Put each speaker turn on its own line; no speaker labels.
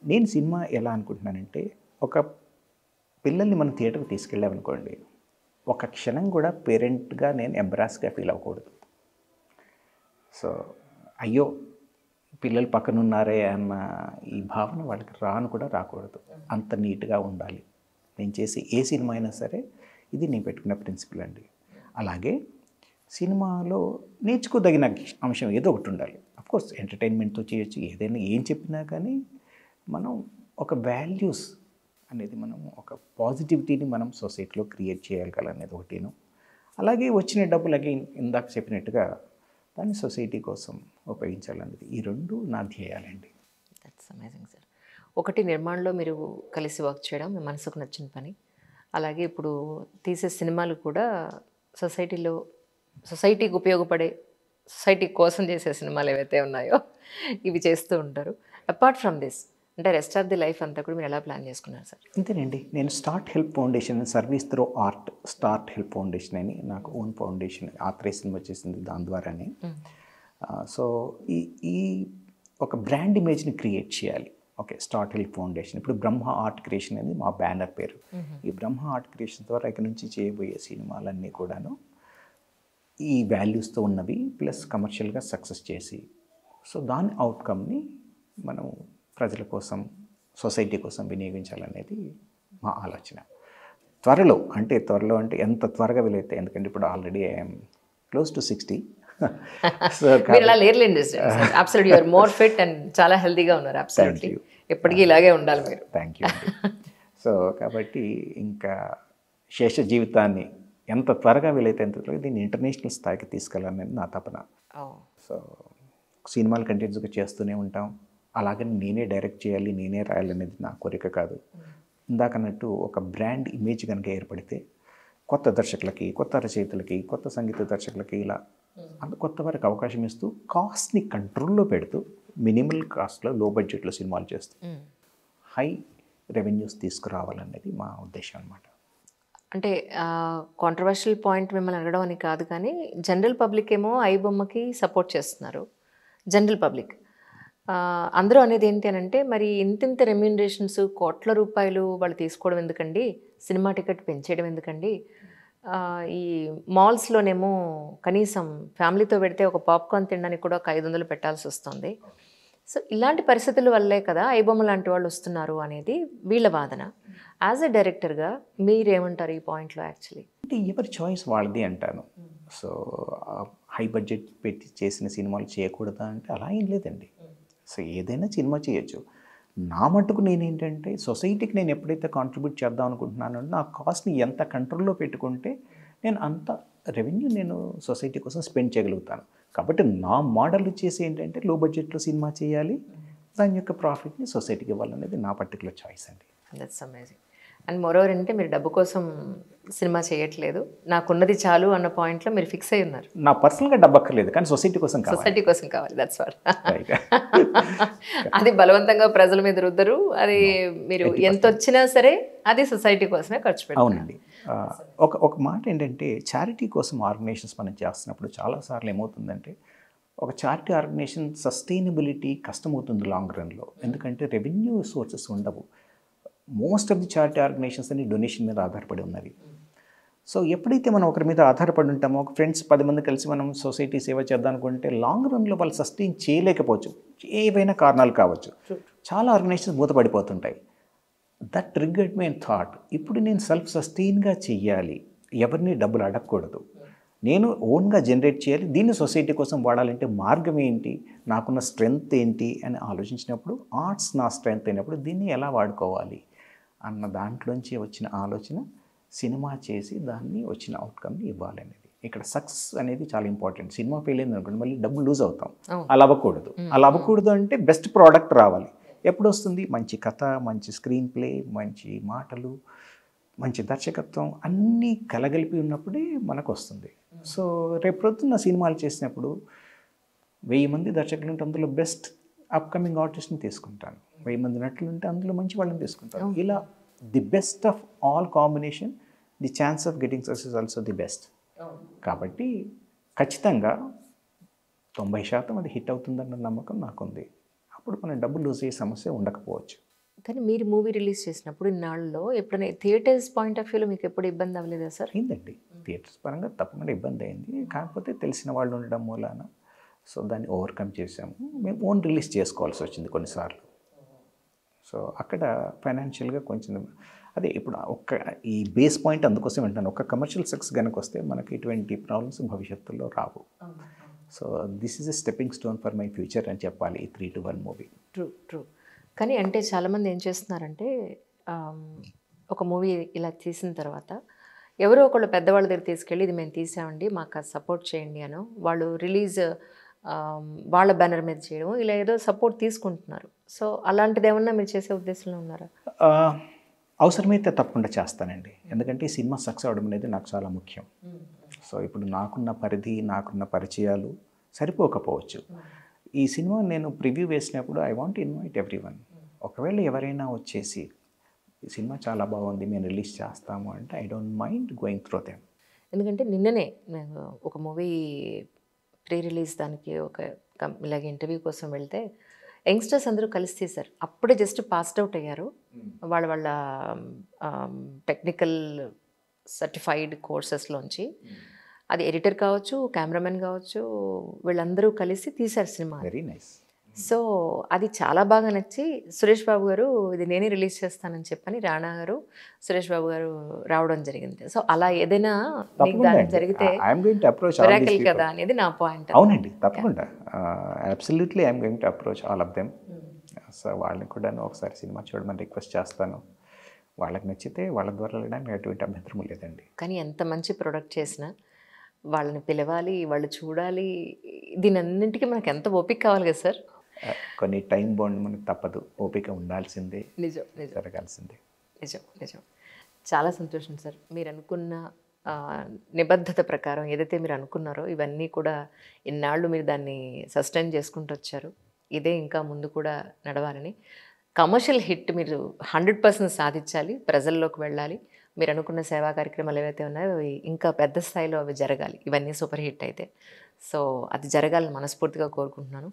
నేను సినిమా ఎలా అనుకుంటున్నానంటే, ఒక పిల్లల్ని మనం థియేటర్‌కి తీసుకెళ్ళామనుకోండి, ఒక క్షణం కూడా పేరెంట్‌గా నేను ఎంబారస్‌గా ఫీల్ అవ్వకూడదు. సో, అయ్యో! పిల్లలు పక్కనున్నారే అన్న ఈ భావన వాళ్ళకి కూడా రాకూడదు. అంత నీట్‌గా ఉండాలి. నేను చేసే ఏ సినిమా అయినా సరే, ఇది నేను పెట్టుకున్న ప్రిన్సిపల్ అండి. అలాగే సినిమాలో నేర్చుకోదగిన అంశం ఏదో ఒకటి ఉండాలి. అఫ్‌కోర్స్ ఎంటర్‌టైన్‌మెంట్‌తో చేయొచ్చు. ఏదైనా ఏం చెప్పినా కానీ మనం ఒక వాల్యూస్ అనేది మనం ఒక పాజిటివిటీని మనం సొసైటీలో క్రియేట్ చేయగలనేది ఒకటిను. అలాగే వచ్చిన డబ్బులు అగైన్ ఇందాక చెప్పినట్టుగా దాన్ని సొసైటీ కోసం ఉపయోగించాలనేది ఈ 2 నా ధ్యేయాలండి.
That's amazing sir. ఒకటి నిర్మాణంలో మీరు కలిసి వర్క్ చేయడం మీ మనసుకు నచ్చిన పని. అలాగే ఇప్పుడు తీసే సినిమాలు కూడా సొసైటీలో సొసైటీకి ఉపయోగపడే సొసైటీ కోసం చేసే సినిమాలు ఏవైతే ఉన్నాయో ఇవి చేస్తూ ఉంటారు. అపార్ట్ ఫ్రమ్ దిస్ అంటే రెస్ట్ ఆఫ్ ది లైఫ్ అంతా కూడా మీరు ఎలా ప్లాన్ చేసుకున్నారు సార్?
అంతేనండి. నేను start help foundation service through art start help foundation అని నాకు ఓన్ ఫౌండేషన్ ఆథరైజేషన్ వచ్చేసింది దాని ద్వారానే. సో ఈ ఈ ఒక బ్రాండ్ ఇమేజ్ని క్రియేట్ చేయాలి. ఓకే, స్టార్ట్ హెల్ప్ ఫౌండేషన్ ఇప్పుడు బ్రహ్మ ఆర్ట్ క్రియేషన్ అనేది మా బ్యానర్ పేరు. ఈ బ్రహ్మ ఆర్ట్ క్రియేషన్ ద్వారా ఇక్కడ నుంచి చేయబోయే సినిమాలన్నీ కూడాను ఈ వాల్యూస్తో ఉన్నవి ప్లస్ కమర్షియల్గా సక్సెస్ చేసి సో దాని అవుట్కమ్ని మనం ప్రజల కోసం సొసైటీ కోసం వినియోగించాలనేది మా ఆలోచన. త్వరలో అంటే ఎంత త్వరగా వీలైతే, ఎందుకంటే ఇప్పుడు already I'm close to 60. So
మీరు అలా లేర్లేండి sir. Absolutely you are more fit and చాలా హెల్తీగా ఉన్నారు. అబ్సల్యూట్లీ ఎప్పటికీ ఇలాగే ఉండాలి మీరు.
Thank you. సో కాబట్టి ఇంకా శేష జీవితాన్ని ఎంత త్వరగా వీలైతే ఎంత త్వరగా దీన్ని ఇంటర్నేషనల్ స్థాయికి తీసుకెళ్ళాలనేది నా తపన. సో సినిమాలు కంటిన్యూస్గా చేస్తూనే ఉంటాం. అలాగని నేనే డైరెక్ట్ చేయాలి, నేనే రాయాలనేది నా కోరిక కాదు. ఇందాకన్నట్టు ఒక బ్రాండ్ ఇమేజ్ కనుక ఏర్పడితే కొత్త దర్శకులకి, కొత్త రచయితలకి, కొత్త సంగీత దర్శకులకి ఇలా కొత్త వారికి అవకాశం ఇస్తూ కాస్ట్ని కంట్రోల్లో పెడుతూ మినిమల్ కాస్ట్లో లో బడ్జెట్లో సినిమాలు చేస్తూ హై రెవెన్యూస్ తీసుకురావాలనేది మా ఉద్దేశం అన్నమాట.
అంటే కాంట్రవర్షియల్ పాయింట్ మిమ్మల్ని అడగడం అని కాదు, కానీ జనరల్ పబ్లిక్ ఏమో ఐబొమ్మకి సపోర్ట్ చేస్తున్నారు. జనరల్ పబ్లిక్ అందరూ అనేది ఏంటి అని అంటే, మరి ఇంతింత రెమ్యూనరేషన్స్ కోట్ల రూపాయలు వాళ్ళు తీసుకోవడం ఎందుకండి, సినిమా టికెట్ పెంచేయడం ఎందుకండి, ఈ మాల్స్లోనేమో కనీసం ఫ్యామిలీతో పెడితే ఒక పాప్కార్న్ తినడానికి కూడా ఒక 500 పెట్టాల్సి వస్తుంది. సో ఇలాంటి పరిస్థితుల వల్లే కదా ఐబొమ్మ లాంటి వాళ్ళు వస్తున్నారు అనేది వీళ్ళ వాదన. యాజ్ ఎ డైరెక్టర్గా మీరేమంటారు ఈ పాయింట్లో? యాక్చువల్లీ
అంటే ఎవరి చాయిస్ వాళ్ళది అంటాను. సో హై బడ్జెట్ పెట్టి చేసిన సినిమాలు చేయకూడదా అంటే అలా ఏం లేదండి. సో ఏదైనా సినిమా చేయొచ్చు. నా మట్టుకు నేనేంటంటే సొసైటీకి నేను ఎప్పుడైతే కాంట్రిబ్యూట్ చేద్దాం అనుకుంటున్నానో నా కాస్ట్ని ఎంత కంట్రోల్లో పెట్టుకుంటే నేను అంత రెవెన్యూ నేను సొసైటీ కోసం స్పెండ్ చేయగలుగుతాను. కాబట్టి నా మోడల్ వచ్చేసి ఏంటంటే లో బడ్జెట్లో సినిమా చేయాలి, దాని యొక్క ప్రాఫిట్ని సొసైటీకి ఇవ్వాలనేది నా పర్టికులర్ చాయిస్ అండి.
That's amazing. అండ్ మోరోవర్ అంటే మీరు డబ్బు కోసం సినిమా చేయట్లేదు, నాకున్నది చాలు అన్న పాయింట్లో మీరు ఫిక్స్ అయి ఉన్నారు.
నా పర్సనల్గా డబ్బు అక్కర్లేదు, కానీ సొసైటీ కోసం కావాలి.
సొసైటీ కోసం కావాలి. That's what. అది బలవంతంగా ప్రజల మీద రుద్దరు. అది మీరు ఎంత వచ్చినా సరే అది సొసైటీ కోసమే ఖర్చు పెడతారు.
అవునండి. ఒక మాట ఏంటంటే చారిటీ కోసం ఆర్గనైజేషన్స్ మనం చేస్తున్నప్పుడు చాలాసార్లు ఏమవుతుందంటే ఒక చారిటీ ఆర్గనైజేషన్ సస్టైనబిలిటీ కష్టమవుతుంది లాంగ్ రన్లో. ఎందుకంటే రెవెన్యూ సోర్సెస్ ఉండవు. Most of the charity organisations అన్ని డొనేషన్ మీద ఆధారపడి ఉన్నవి. సో ఎప్పుడైతే మనం ఒకరి మీద ఆధారపడి ఉంటామో, ఒక ఫ్రెండ్స్ 10 మంది కలిసి మనం సొసైటీ సేవ చేద్దాం అనుకుంటే లాంగ్ రన్లో వాళ్ళు సస్టైన్ చేయలేకపోవచ్చు. ఏవైనా కారణాలు కావచ్చు. చాలా ఆర్గనైజేషన్స్ మూతపడిపోతుంటాయి. దట్ ట్రిగ్గర్డ్ మీ థాట్, ఇప్పుడు నేను సెల్ఫ్ సస్టైన్గా చెయ్యాలి, ఎవరిని డబ్బులు అడగకూడదు, నేను ఓన్గా జనరేట్ చేయాలి, దీన్ని సొసైటీ కోసం వాడాలంటే మార్గం ఏంటి, నాకున్న స్ట్రెంగ్త్ ఏంటి అని ఆలోచించినప్పుడు ఆర్ట్స్ నా స్ట్రెంగ్త్ అయినప్పుడు దీన్ని ఎలా వాడుకోవాలి అన్న దాంట్లోంచి వచ్చిన ఆలోచన సినిమా చేసి దాన్ని వచ్చిన అవుట్కమ్ని ఇవ్వాలనేది. ఇక్కడ సక్సెస్ అనేది చాలా ఇంపార్టెంట్. సినిమా ఫెయిల్ అయింది అనుకోండి మళ్ళీ డబ్బులు లూజ్ అవుతాం. అలా అవ్వకూడదు. అలా అవ్వకూడదు అంటే బెస్ట్ ప్రోడక్ట్ రావాలి. ఎప్పుడు వస్తుంది? మంచి కథ, మంచి స్క్రీన్ ప్లే, మంచి మాటలు, మంచి దర్శకత్వం అన్నీ కలగలిపి ఉన్నప్పుడే మనకు వస్తుంది. సో రేపు ప్రొద్దున్న సినిమాలు చేసినప్పుడు 1000 మంది దర్శకులు ఉంటే అందులో బెస్ట్ అప్కమింగ్ ఆర్టిస్ట్ని తీసుకుంటాను, 1000 మంది నటులు ఉంటే అందులో మంచి వాళ్ళని తీసుకుంటాను. ఇలా the best of all combination, the chance of getting success also the best. కాబట్టి ఖచ్చితంగా 90% అది హిట్ అవుతుందన్న నమ్మకం నాకుంది. అప్పుడు మనం డబ్బులు లూజ్ అయ్యే సమస్య ఉండకపోవచ్చు.
కానీ మీరు మూవీ రిలీజ్ చేసినప్పుడు ఇన్నాళ్ళలో ఎప్పుడైనా థియేటర్స్ పాయింట్ ఆఫ్ వ్యూలో మీకు ఎప్పుడు ఇబ్బంది అవ్వలేదా సార్?
అయిందండి. థియేటర్స్ పరంగా తప్పకుండా ఇబ్బంది అయింది. కాకపోతే తెలిసిన వాళ్ళు ఉండడం మూలాన సో దాన్ని ఓవర్కమ్ చేసాము. మేము ఓన్ రిలీజ్ చేసుకోవాల్సి వచ్చింది కొన్నిసార్లు. సో అక్కడ ఫైనాన్షియల్గా కొంచెం అదే ఇప్పుడు ఒక్క ఈ బేస్ పాయింట్ అందుకోసం వింటాను. ఒక కమర్షియల్ సక్సెస్ కనుక వస్తే మనకి ఇటువంటి ప్రాబ్లమ్స్ భవిష్యత్తులో రావు. So this is a stepping stone for my future అని చెప్పాలి ఈ 3-1 మూవీ.
True true. కానీ అంటే చాలామంది ఏం చేస్తున్నారంటే ఆమ్, ఒక మూవీ ఇలా తీసిన తర్వాత ఎవరో ఒకళ్ళు పెద్దవాళ్ళ దగ్గర తీసుకెళ్ళి ఇది మేము తీసామండి మాకు సపోర్ట్ చేయండి అనో వాళ్ళు రిలీజ్ వాళ్ళ బ్యానర్ మీద చేయడం ఇలా ఏదో సపోర్ట్ తీసుకుంటున్నారు. సో అలాంటిది ఏమన్నా మీరు చేసే ఉద్దేశంలో ఉన్నారా?
అవసరమైతే తప్పకుండా చేస్తానండి. ఎందుకంటే ఈ సినిమా సక్సెస్ అవడం అనేది నాకు చాలా ముఖ్యం. సో ఇప్పుడు నాకున్న పరిధి నాకున్న పరిచయాలు సరిపోకపోవచ్చు. ఈ సినిమా నేను ప్రివ్యూ వేసినప్పుడు ఐ వాంట్ ఇన్వైట్ ఎవ్రీవన్. ఒకవేళ ఎవరైనా వచ్చేసి ఈ సినిమా చాలా బాగుంది మేము రిలీజ్ చేస్తాము అంటే I don't mind going through them.
ఎందుకంటే నిన్ననే నేను ఒక మూవీ ప్రీ రిలీజ్ దానికి ఇలాగ ఇంటర్వ్యూ కోసం వెళ్తే యంగ్స్టర్స్ అందరూ కలిసి తీశారు. అప్పుడే జస్ట్ పాస్డ్ అవుట్ అయ్యారు. వాళ్ళ టెక్నికల్ సర్టిఫైడ్ కోర్సెస్లోంచి అది ఎడిటర్ కావచ్చు కెమెరామెన్ కావచ్చు వీళ్ళందరూ కలిసి తీశారు సినిమా.
Very nice.
సో అది చాలా బాగా నచ్చి సురేష్ బాబు గారు ఇది నేనే రిలీజ్ చేస్తానని చెప్పని రాణా గారు సురేష్ బాబు గారు రావడం జరిగింది. సో అలా ఏదైనా మీకు దానికి జరిగితే మిరాకిల్ కదా అనేది నా పాయింట్.
అవునండి తప్పకుండా absolutely I'm going to approach all of them. So వాళ్ళని కూడా ఒకసారి సినిమా చూడమని రిక్వెస్ట్ చేస్తాను. వాళ్ళకి నచ్చితే వాళ్ళ ద్వారా వెళ్ళడానికి ఎటువంటి అభ్యంతరం లేదండి.
కానీ ఎంత మంచి ప్రొడక్ట్ చేసినా వాళ్ళని పిలవాలి వాళ్ళు చూడాలి దీని అన్నింటికి మనకు ఎంత ఓపిక కావాలి కదా సార్.
కొన్ని టైం బాండ్ మనకు తప్పదు. ఓపిక ఉండాల్సిందే.
నిజం నిజం
జరగాల్సిందే.
నిజం నిజం. చాలా సంతోషం సార్. మీరు అనుకున్న నిబద్ధత ప్రకారం ఏదైతే మీరు అనుకున్నారో ఇవన్నీ కూడా ఇన్నాళ్ళు మీరు దాన్ని సస్టైన్ చేసుకుంటూ వచ్చారు. ఇదే ఇంకా ముందు కూడా నడవాలని కమర్షియల్ హిట్ మీరు 100% సాధించాలి. ప్రజల్లోకి వెళ్ళాలి. మీరు అనుకున్న సేవా కార్యక్రమాలు ఏవైతే ఉన్నాయో అవి ఇంకా పెద్ద స్థాయిలో అవి జరగాలి. ఇవన్నీ సూపర్ హిట్ అయితే. సో అది జరగాలని మనస్ఫూర్తిగా కోరుకుంటున్నాను.